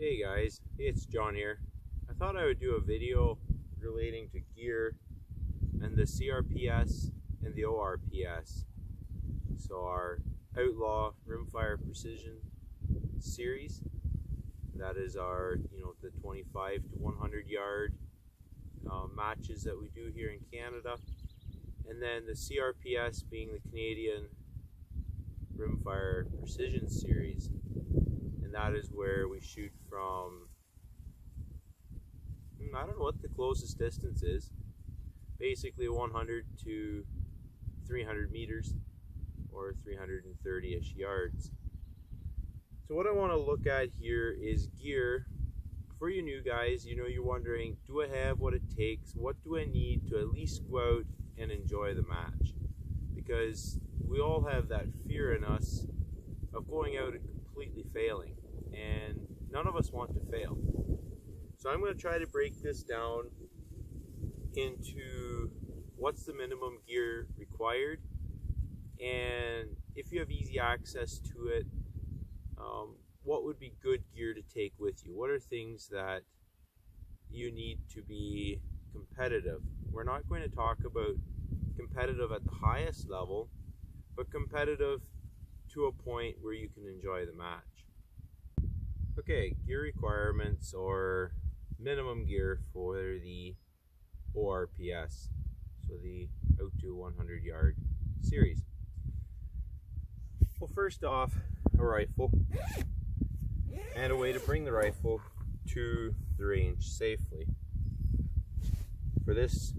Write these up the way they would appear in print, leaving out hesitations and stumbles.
Hey guys, it's John here. I thought I would do a video relating to gear and the CRPS and the ORPS. So our Outlaw Rimfire Precision series. That is our, the 25 to 100 yard matches that we do here in Canada. And then the CRPS being the Canadian Rimfire Precision series. And that is where we shoot from, I don't know what the closest distance is, basically 100 to 300 meters or 330-ish yards. So what I want to look at here is gear. For you new guys, you're wondering, do I have what it takes? What do I need to at least go out and enjoy the match? Because we all have that fear in us of going out and completely failing, and none of us want to fail. So I'm going to try to break this down into what's the minimum gear required, and if you have easy access to it, what would be good gear to take with you? What are things that you need to be competitive? We're not going to talk about competitive at the highest level, but competitive to a point where you can enjoy the match. Okay, gear requirements or minimum gear for the ORPS, so the out to 100 yard series. Well, first off, a rifle and a way to bring the rifle to the range safely. For this,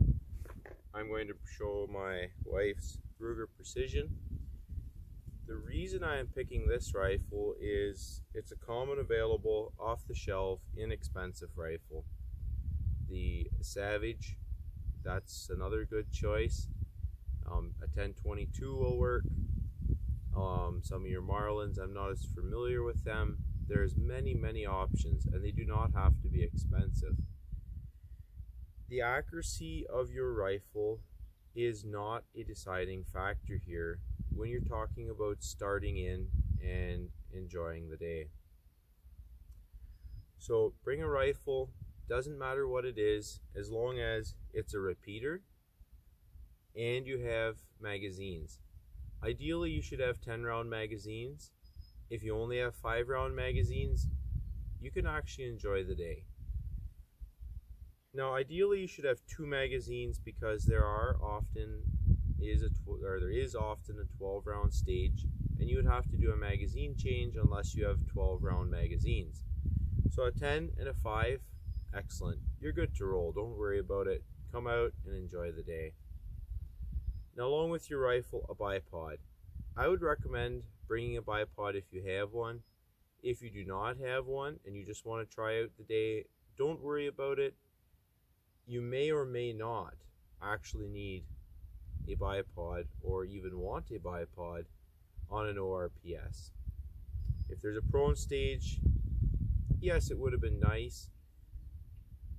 I'm going to show my wife's Ruger Precision. The reason I am picking this rifle is it's a common, available, off-the-shelf, inexpensive rifle. The Savage, that's another good choice. A 1022 will work. Some of your Marlins, I'm not as familiar with them. There's many options, and they do not have to be expensive. The accuracy of your rifle is not a deciding factor here when you're talking about starting in and enjoying the day. So bring a rifle, doesn't matter what it is, as long as it's a repeater and you have magazines. Ideally, you should have 10-round magazines. If you only have 5-round magazines, you can actually enjoy the day. Now, ideally, you should have 2 magazines because there is often a 12-round stage, and you would have to do a magazine change unless you have 12-round magazines. So a 10 and a 5, excellent. You're good to roll. Don't worry about it. Come out and enjoy the day. Now, along with your rifle, a bipod. I would recommend bringing a bipod if you have one. If you do not have one and you just want to try out the day, don't worry about it. You may or may not actually need a bipod or even want a bipod on an ORPS. If there's a prone stage, yes, it would have been nice,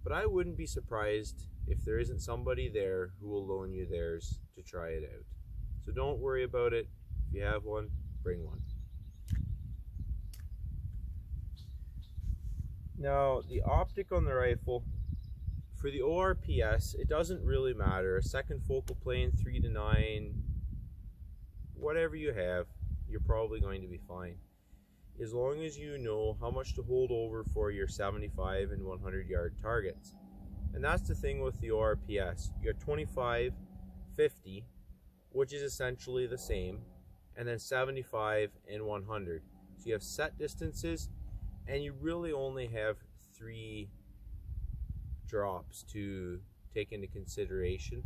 but I wouldn't be surprised if there isn't somebody there who will loan you theirs to try it out. So don't worry about it. If you have one, bring one. Now, the optic on the rifle, for the ORPS, it doesn't really matter. A second focal plane, 3 to 9, whatever you have, you're probably going to be fine. As long as you know how much to hold over for your 75 and 100 yard targets. And that's the thing with the ORPS. You got 25, 50, which is essentially the same, and then 75 and 100. So you have set distances, and you really only have 3 drops to take into consideration,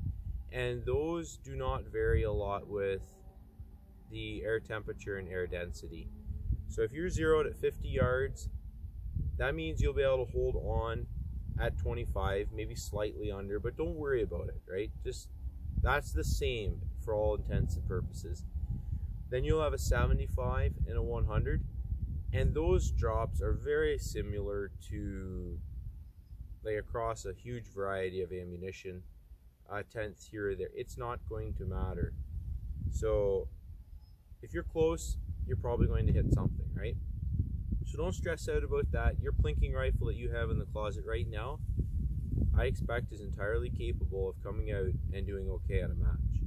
and those do not vary a lot with the air temperature and air density. So if you're zeroed at 50 yards, that means you'll be able to hold on at 25, maybe slightly under, but don't worry about it, right? Just that's the same for all intents and purposes. Then you'll have a 75 and a 100, and those drops are very similar to, like, across a huge variety of ammunition, a tenth here or there. It's not going to matter. So if you're close, you're probably going to hit something, right? So don't stress out about that. Your plinking rifle that you have in the closet right now, I expect is entirely capable of coming out and doing okay at a match.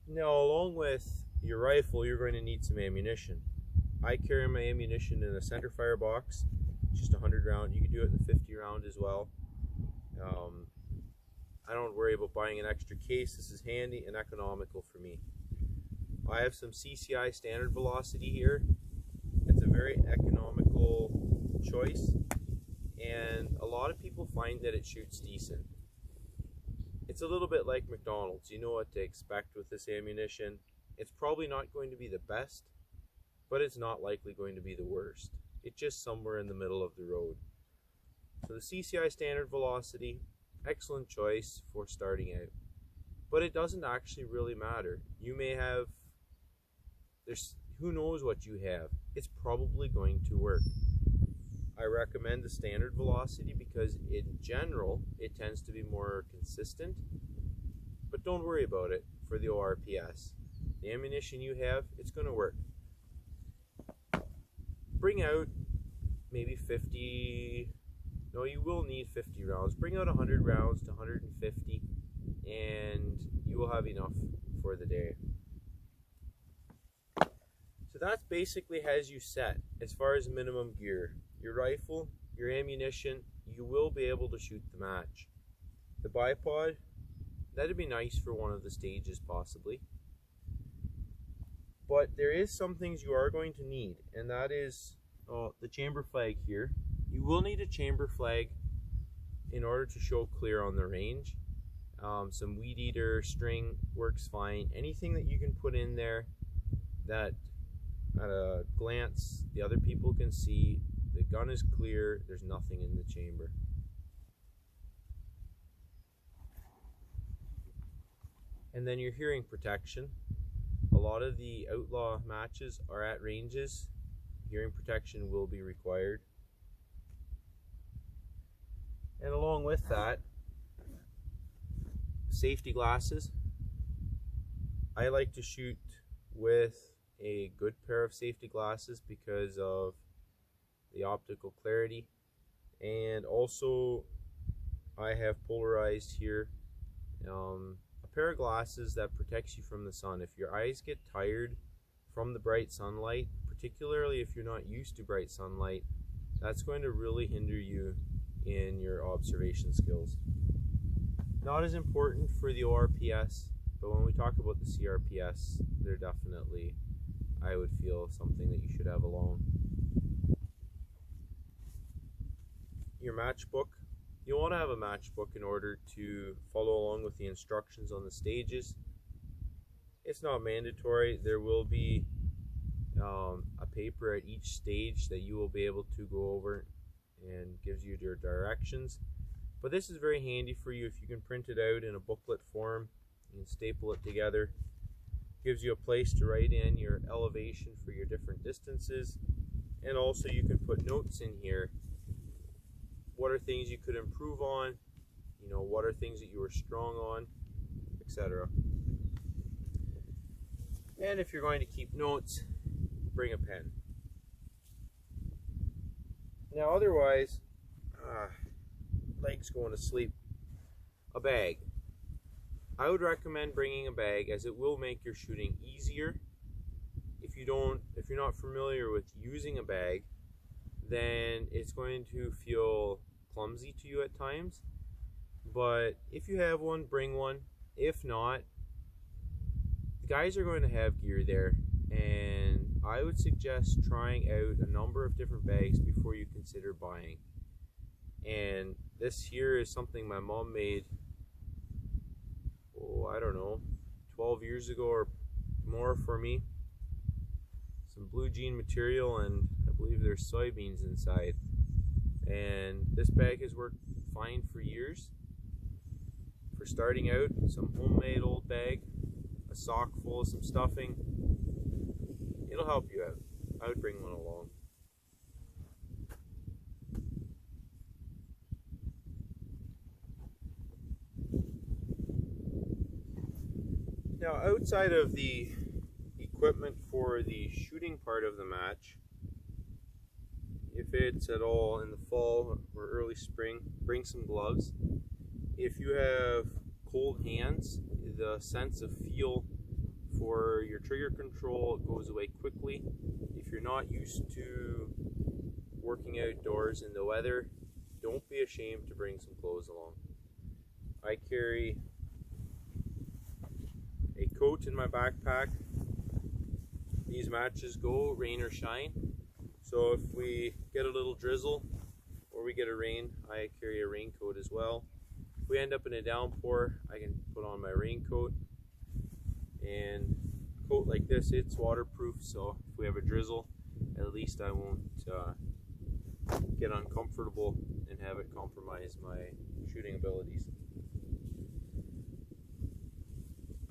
Now, along with your rifle, you're going to need some ammunition. I carry my ammunition in a center fire box, just 100 round. You can do it in the 50 round as well. I don't worry about buying an extra case. This is handy and economical for me. I have some CCI standard velocity here. It's a very economical choice, and a lot of people find that it shoots decent. It's a little bit like McDonald's. You know what to expect with this ammunition. It's probably not going to be the best, but it's not likely going to be the worst. It's just somewhere in the middle of the road. So the CCI standard velocity, excellent choice for starting out. But it doesn't actually really matter. You may have, who knows what you have. It's probably going to work. I recommend the standard velocity because in general, it tends to be more consistent. But don't worry about it for the ORPS. The ammunition you have, it's going to work. Bring out maybe 50, no, you will need 50 rounds. Bring out 100 rounds to 150 and you will have enough for the day. So that's basically has you set as far as minimum gear. Your rifle, your ammunition, you will be able to shoot the match. The bipod, that'd be nice for one of the stages possibly. But there is some things you are going to need, and that is the chamber flag here. You will need a chamber flag in order to show clear on the range. Some weed eater string works fine. Anything that you can put in there that at a glance the other people can see the gun is clear, there's nothing in the chamber. And then your hearing protection. A lot of the outlaw matches are at ranges. Hearing protection will be required. And along with that, safety glasses. I like to shoot with a good pair of safety glasses because of the optical clarity, and also I have polarized here a pair of glasses that protects you from the sun. If your eyes get tired from the bright sunlight, particularly if you're not used to bright sunlight, that's going to really hinder you in your observation skills. Not as important for the ORPS, but when we talk about the CRPS, they're definitely, I would feel, something that you should have along. Your matchbook. You want to have a matchbook in order to follow along with the instructions on the stages. It's not mandatory. There will be a paper at each stage that you will be able to go over and gives you your directions. But this is very handy for you if you can print it out in a booklet form and staple it together. Gives you a place to write in your elevation for your different distances, and also you can put notes in here. What are things you could improve on? You know, what are things that you were strong on, etc. And if you're going to keep notes, bring a pen. Now otherwise, legs going to sleep. A bag. I would recommend bringing a bag as it will make your shooting easier. If you're not familiar with using a bag, then it's going to feel clumsy to you at times. But if you have one, bring one. If not, the guys are going to have gear there, and I would suggest trying out a number of different bags before you consider buying. And this here is something my mom made, I don't know, 12 years ago or more for me. Some blue jean material, and I believe there's soybeans inside. And this bag has worked fine for years. For starting out, some homemade old bag, a sock full of some stuffing, it'll help you out. I would bring one along. Now, outside of the equipment for the shooting part of the match, if it's at all in the fall or early spring, bring some gloves. If you have cold hands, the sense of feel for your trigger control goes away quickly. If you're not used to working outdoors in the weather, don't be ashamed to bring some clothes along. I carry a coat in my backpack. These matches go rain or shine. So if we get a little drizzle or we get a rain, I carry a raincoat as well. If we end up in a downpour, I can put on my raincoat. And a coat like this, it's waterproof, so if we have a drizzle, at least I won't get uncomfortable and have it compromise my shooting abilities.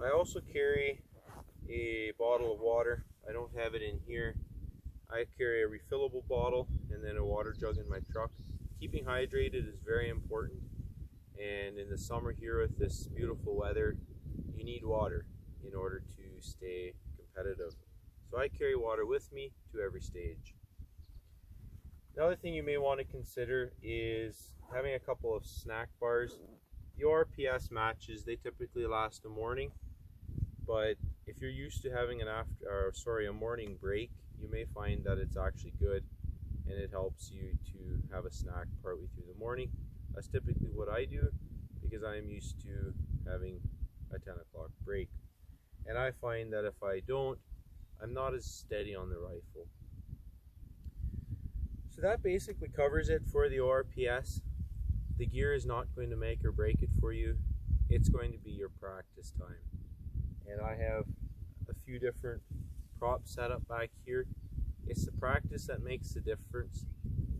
I also carry a bottle of water. I don't have it in here. I carry a refillable bottle and then a water jug in my truck. Keeping hydrated is very important, and in the summer here with this beautiful weather, you need water in order to stay competitive. So I carry water with me to every stage. Another thing you may want to consider is having a couple of snack bars. The ORPS matches, they typically last a morning, but if you're used to having a morning break, you may find that it's actually good and it helps you to have a snack partway through the morning. That's typically what I do because I'm used to having a 10 o'clock break. And I find that if I don't, I'm not as steady on the rifle. So that basically covers it for the ORPS. The gear is not going to make or break it for you. It's going to be your practice time. And I have a few different props set up back here. It's the practice that makes the difference.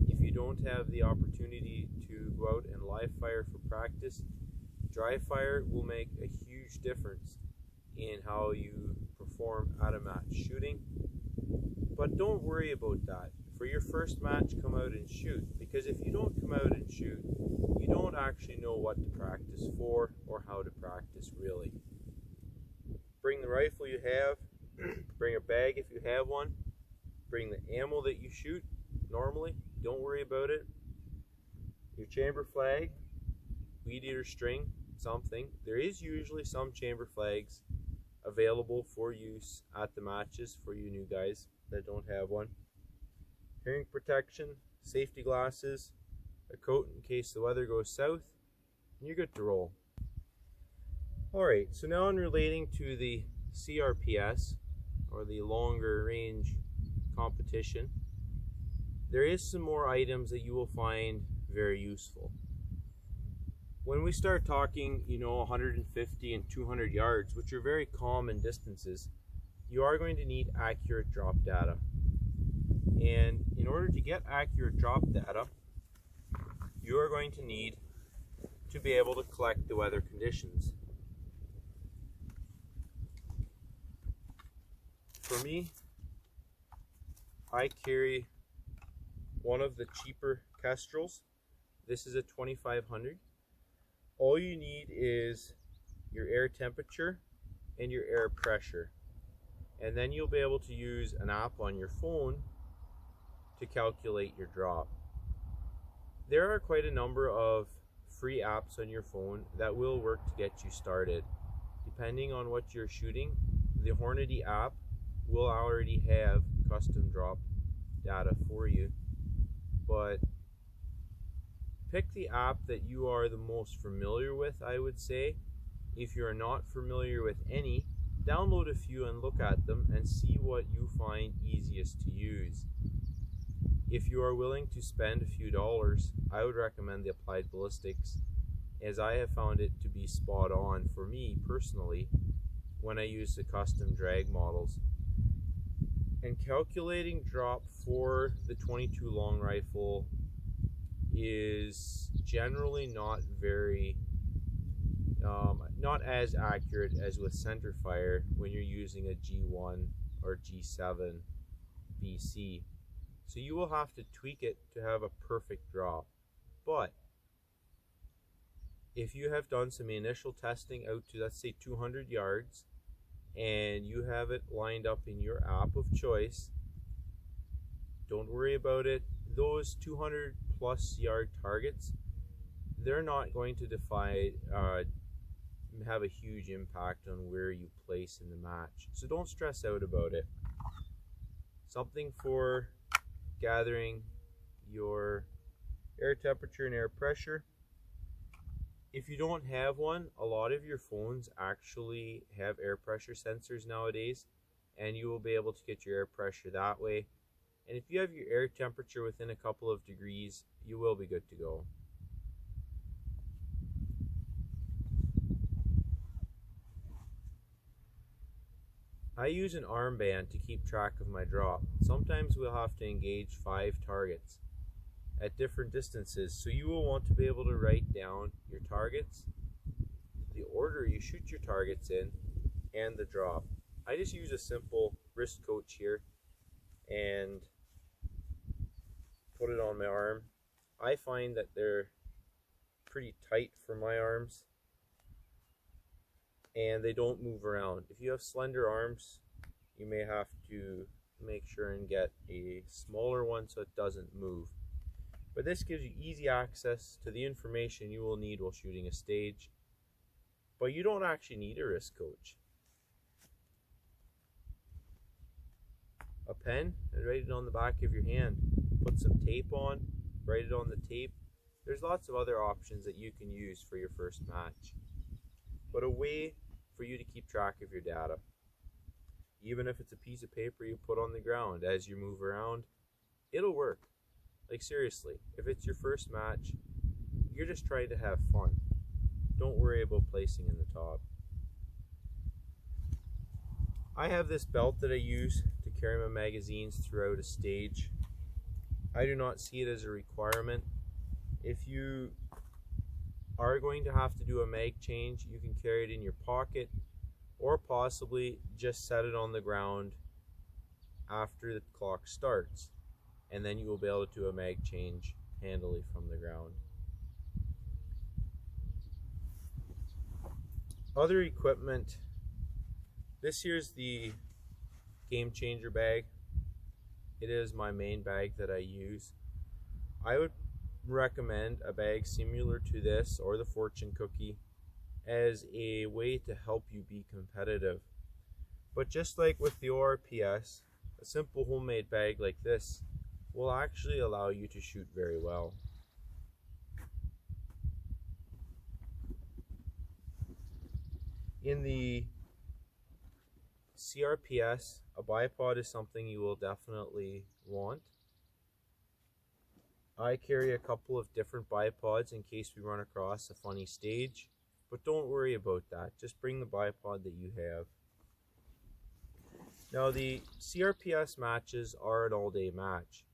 If you don't have the opportunity to go out and live fire for practice, dry fire will make a huge difference in how you perform at a match shooting. But don't worry about that. For your first match, come out and shoot, because if you don't come out and shoot, you don't actually know what to practice for or how to practice really. Bring the rifle you have, bring a bag if you have one, bring the ammo that you shoot normally, don't worry about it, your chamber flag, weed eater string, something. There is usually some chamber flags available for use at the matches for you new guys that don't have one. Hearing protection, safety glasses, a coat in case the weather goes south, and you're good to roll. Alright, so now in relating to the CRPS, or the longer range competition, there is some more items that you will find very useful. When we start talking, 150 and 200 yards, which are very common distances, you are going to need accurate drop data. And in order to get accurate drop data, you are going to need to be able to collect the weather conditions. For me, I carry one of the cheaper Kestrels. This is a 2500. All you need is your air temperature and your air pressure. And then you'll be able to use an app on your phone to calculate your drop. There are quite a number of free apps on your phone that will work to get you started. Depending on what you're shooting, the Hornady app will already have custom drop data for you, but pick the app that you are the most familiar with, I would say. If you're not familiar with any, download a few and look at them and see what you find easiest to use. If you are willing to spend a few dollars, I would recommend the Applied Ballistics, as I have found it to be spot on for me personally when I use the custom drag models. And calculating drop for the 22 long rifle is generally not very, not as accurate as with center fire when you're using a G1 or G7 BC. So you will have to tweak it to have a perfect drop. But if you have done some initial testing out to, let's say, 200 yards, and you have it lined up in your app of choice, don't worry about it. Those 200 plus yard targets, they're not going to have a huge impact on where you place in the match. So don't stress out about it. Something for gathering your air temperature and air pressure. If you don't have one, a lot of your phones actually have air pressure sensors nowadays, and you will be able to get your air pressure that way. And if you have your air temperature within a couple of degrees, you will be good to go. I use an armband to keep track of my drop. Sometimes we'll have to engage 5 targets at different distances, so you will want to be able to write down your targets, the order you shoot your targets in, and the drop. I just use a simple wrist coach here and put it on my arm. I find that they're pretty tight for my arms and they don't move around. If you have slender arms, you may have to make sure and get a smaller one so it doesn't move. But this gives you easy access to the information you will need while shooting a stage. But you don't actually need a wrist coach. A pen, and write it on the back of your hand. Put some tape on, write it on the tape. There's lots of other options that you can use for your first match. But a way for you to keep track of your data. Even if it's a piece of paper you put on the ground as you move around, it'll work. Like seriously, if it's your first match, you're just trying to have fun. Don't worry about placing in the top. I have this belt that I use to carry my magazines throughout a stage. I do not see it as a requirement. If you are going to have to do a mag change, you can carry it in your pocket or possibly just set it on the ground after the clock starts, and then you will be able to do a mag change handily from the ground. Other equipment, this here's the Game Changer bag. It is my main bag that I use. I would recommend a bag similar to this or the Fortune Cookie as a way to help you be competitive. But just like with the ORPS, a simple homemade bag like this will actually allow you to shoot very well. In the CRPS, a bipod is something you will definitely want. I carry a couple of different bipods in case we run across a funny stage, but don't worry about that. Just bring the bipod that you have. Now the CRPS matches are an all-day match,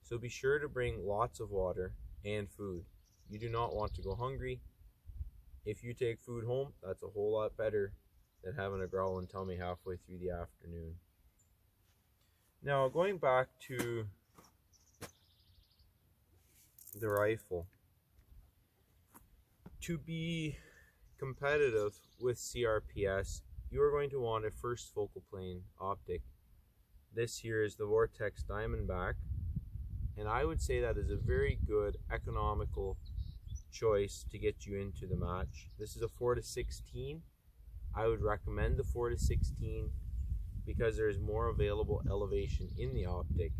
so be sure to bring lots of water and food. You do not want to go hungry. If you take food home, that's a whole lot better than having a growling tummy halfway through the afternoon. Now going back to the rifle, to be competitive with CRPS, you are going to want a first focal plane optic. This here is the Vortex Diamondback, and I would say that is a very good economical choice to get you into the match. This is a 4-16. I would recommend the 4-16 because there is more available elevation in the optic.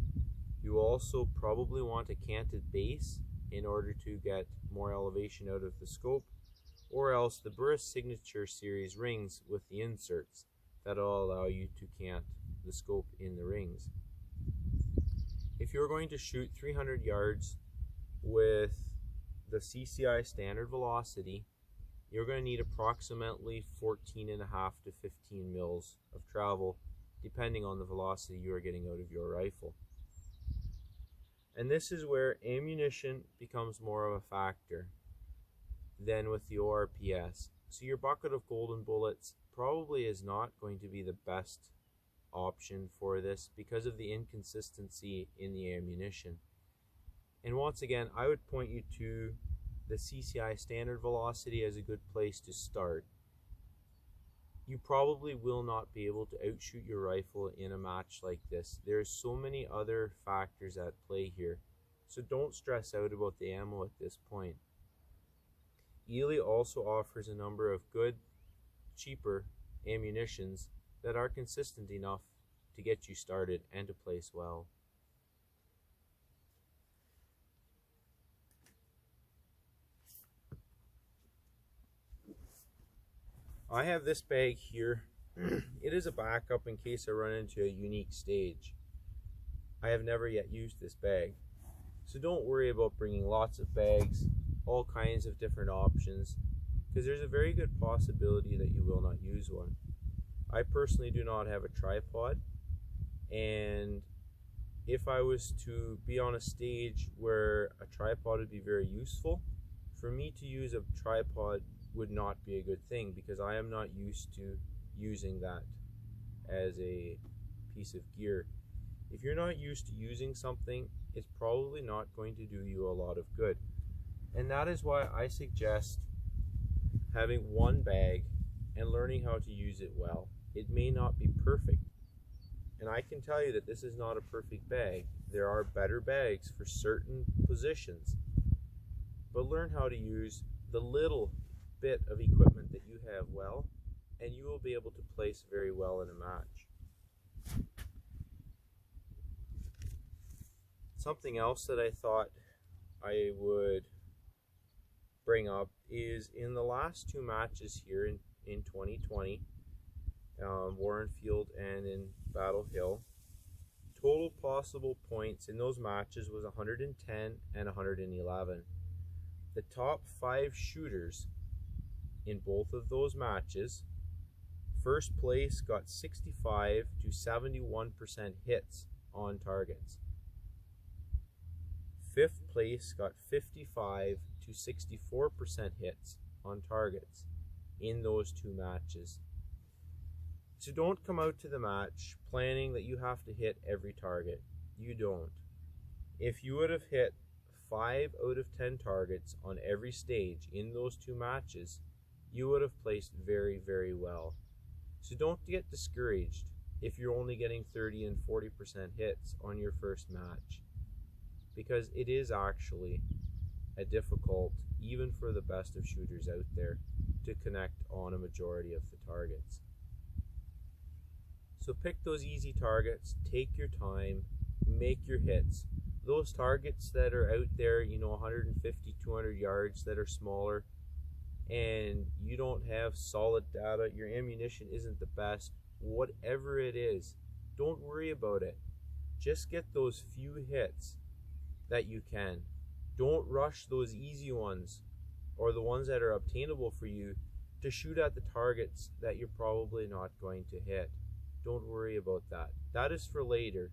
You also probably want a canted base in order to get more elevation out of the scope, or else the Burris Signature Series rings with the inserts that will allow you to cant the scope in the rings. If you're going to shoot 300 yards with the CCI standard velocity, you're going to need approximately 14.5 to 15 mils of travel, depending on the velocity you are getting out of your rifle. And this is where ammunition becomes more of a factor than with the ORPS. So your bucket of golden bullets probably is not going to be the best option for this because of the inconsistency in the ammunition. And once again, I would point you to the CCI standard velocity as a good place to start. you probably will not be able to outshoot your rifle in a match like this. There's so many other factors at play here, so don't stress out about the ammo at this point. Ely also offers a number of good, cheaper ammunitions that are consistent enough to get you started and to place well. I have this bag here. It is a backup in case I run into a unique stage. I have never yet used this bag, so don't worry about bringing lots of bags, all kinds of different options, because there's a very good possibility that you will not use one. I personally do not have a tripod, and if I was to be on a stage where a tripod would be very useful, for me to use a tripod would not be a good thing, because I am not used to using that as a piece of gear. If you're not used to using something, it's probably not going to do you a lot of good. And that is why I suggest having one bag and learning how to use it well. It may not be perfect, and I can tell you that this is not a perfect bag. There are better bags for certain positions, but learn how to use the little bit of equipment that you have well, and you will be able to place very well in a match. Something else that I thought I would bring up is in the last two matches here in 2020, Warrenfield and in Battle Hill, total possible points in those matches was 110 and 111. The top 5 shooters in both of those matches, first place got 65 to 71% hits on targets. 5th place got 55 to 64% hits on targets in those two matches. So don't come out to the match planning that you have to hit every target. You don't. If you would have hit 5 out of 10 targets on every stage in those two matches, you would have placed very, very well. So don't get discouraged if you're only getting 30 and 40% hits on your first match, because it is actually a difficult, even for the best of shooters out there, to connect on a majority of the targets. So pick those easy targets, take your time, make your hits. Those targets that are out there, 150, 200 yards, that are smaller, and you don't have solid data, your ammunition isn't the best, whatever it is, don't worry about it. Just get those few hits that you can. Don't rush those easy ones or the ones that are obtainable for you to shoot at the targets that you're probably not going to hit. Don't worry about that. That is for later,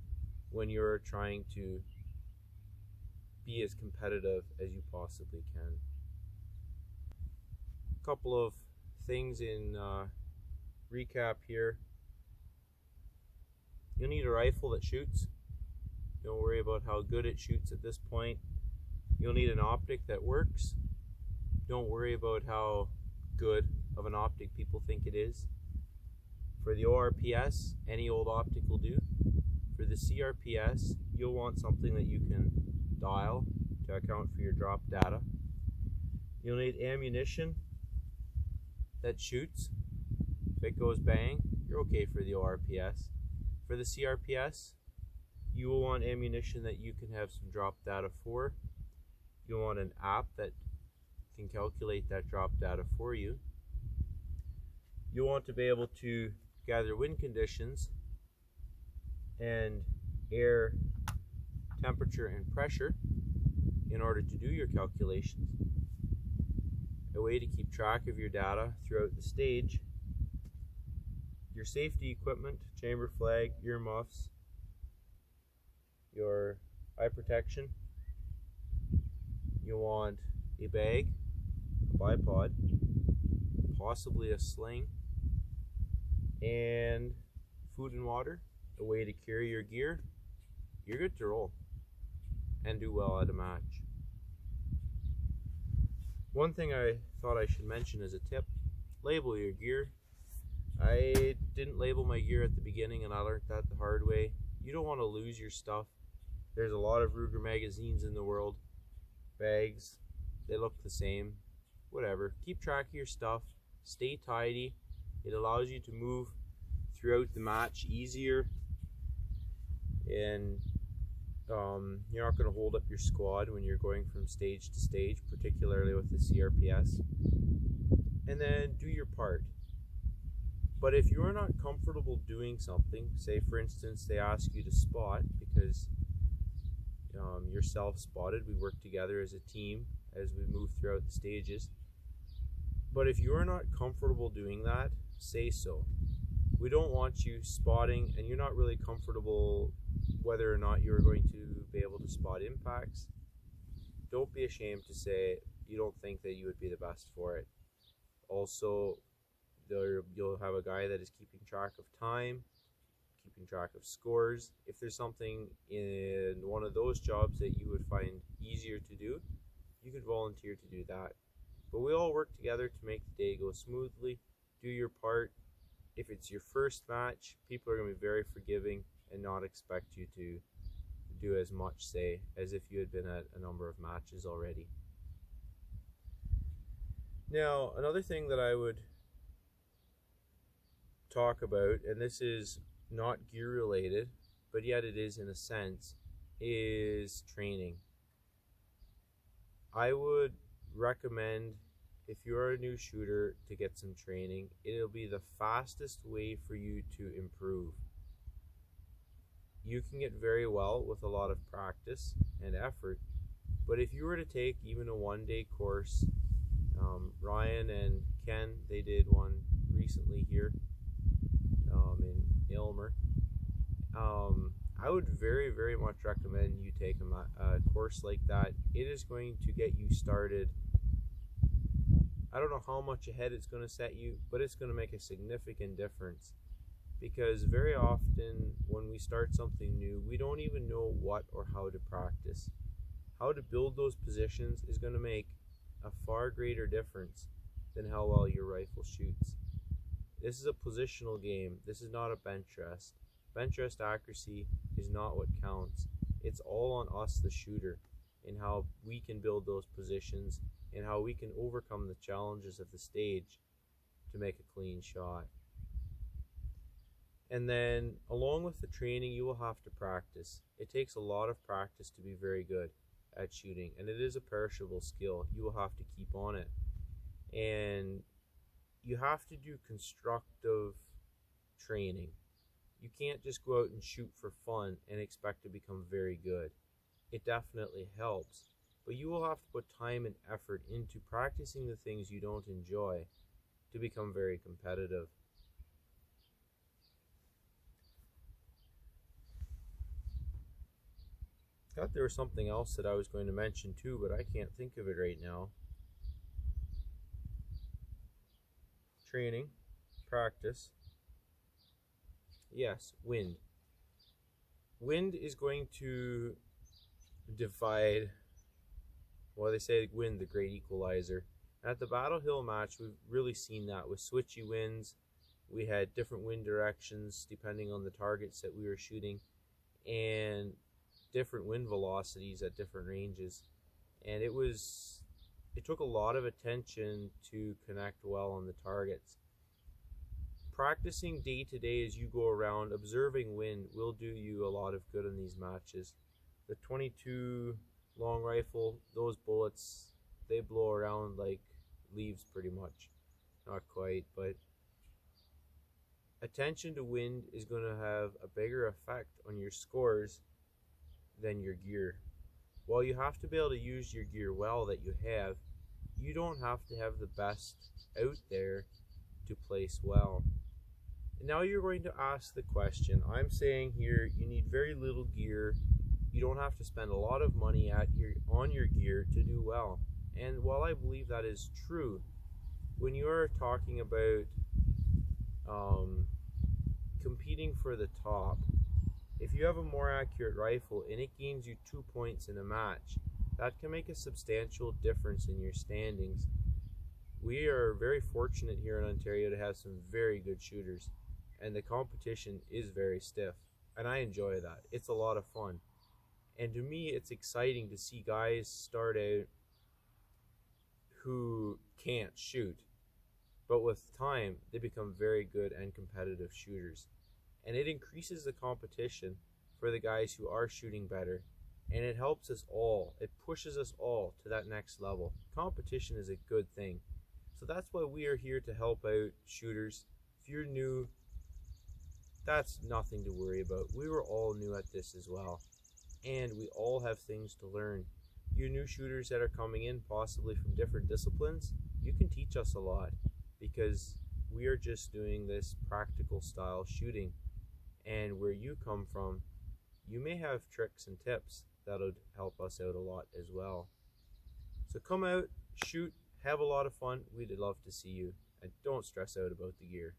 when you're trying to be as competitive as you possibly can. A couple of things in recap here. You'll need a rifle that shoots. Don't worry about how good it shoots at this point. You'll need an optic that works. Don't worry about how good of an optic people think it is. For the ORPS, any old optic will do. For the CRPS, you'll want something that you can dial to account for your drop data. You'll need ammunition that shoots. If it goes bang, you're okay for the ORPS. For the CRPS, you will want ammunition that you can have some drop data for. You'll want an app that can calculate that drop data for you. You'll want to be able to gather wind conditions and air temperature and pressure in order to do your calculations. A way to keep track of your data throughout the stage. Your safety equipment, chamber flag, earmuffs, your eye protection. You want a bag, a bipod, possibly a sling, and food and water, a way to carry your gear. You're good to roll and do well at a match. One thing I thought I should mention as a tip: label your gear. I didn't label my gear at the beginning, and I learned that the hard way. You don't want to lose your stuff. There's a lot of Ruger magazines in the world. Bags, they look the same. Whatever. Keep track of your stuff. Stay tidy. It allows you to move throughout the match easier, and you're not going to hold up your squad when you're going from stage to stage, particularly with the CRPS. And then do your part. But if you're not comfortable doing something, say for instance they ask you to spot because you're self-spotted, we work together as a team as we move throughout the stages. But if you're not comfortable doing that, say so. We don't want you spotting and you're not really comfortable whether or not you're going to be able to spot impacts. Don't be ashamed to say you don't think that you would be the best for it. Also, you'll have a guy that is keeping track of time, keeping track of scores. If there's something in one of those jobs that you would find easier to do, you could volunteer to do that. But we all work together to make the day go smoothly. Do your part. If it's your first match, people are going to be very forgiving and not expect you to do as much, say, as if you had been at a number of matches already. Now, another thing that I would talk about, and this is not gear related, but yet it is in a sense, is training. I would recommend, if you're a new shooter, to get some training. It'll be the fastest way for you to improve. You can get very well with a lot of practice and effort, but if you were to take even a one-day course, Ryan and Ken, they did one recently here in Aylmer. I would very, very much recommend you take a course like that. It is going to get you started. I don't know how much ahead it's going to set you, but it's going to make a significant difference. Because very often when we start something new, we don't even know what or how to practice. How to build those positions is going to make a far greater difference than how well your rifle shoots. This is a positional game. This is not a bench rest. Bench rest accuracy is not what counts. It's all on us, the shooter, and how we can build those positions and how we can overcome the challenges of the stage to make a clean shot. And then along with the training, you will have to practice. It takes a lot of practice to be very good at shooting, and it is a perishable skill. You will have to keep on it. And you have to do constructive training. You can't just go out and shoot for fun and expect to become very good. It definitely helps, but you will have to put time and effort into practicing the things you don't enjoy to become very competitive. I thought there was something else that I was going to mention too, but I can't think of it right now. Training, practice. Yes, wind. Wind is going to divide, well, they say wind, the great equalizer. At the Battle Hill match, we've really seen that with switchy winds. We had different wind directions depending on the targets that we were shooting, and different wind velocities at different ranges. And it took a lot of attention to connect well on the targets. Practicing day to day as you go around, observing wind will do you a lot of good in these matches. The 22 long rifle, those bullets, they blow around like leaves pretty much. Not quite, but attention to wind is going to have a bigger effect on your scores than your gear. While you have to be able to use your gear well that you have, you don't have to have the best out there to place well. And now you're going to ask the question, I'm saying here you need very little gear. You don't have to spend a lot of money on your gear to do well. And while I believe that is true, when you're talking about competing for the top, if you have a more accurate rifle and it gains you 2 points in a match, that can make a substantial difference in your standings. We are very fortunate here in Ontario to have some very good shooters, and the competition is very stiff, and I enjoy that. It's a lot of fun. And to me, it's exciting to see guys start out who can't shoot, but with time, they become very good and competitive shooters. And it increases the competition for the guys who are shooting better, and it helps us all. It pushes us all to that next level. Competition is a good thing. So that's why we are here to help out shooters. If you're new, that's nothing to worry about. We were all new at this as well, and we all have things to learn. You new shooters that are coming in, possibly from different disciplines, you can teach us a lot, because we are just doing this practical style shooting. And where you come from, you may have tricks and tips that'll help us out a lot as well. So come out, shoot, have a lot of fun. We'd love to see you, and don't stress out about the gear.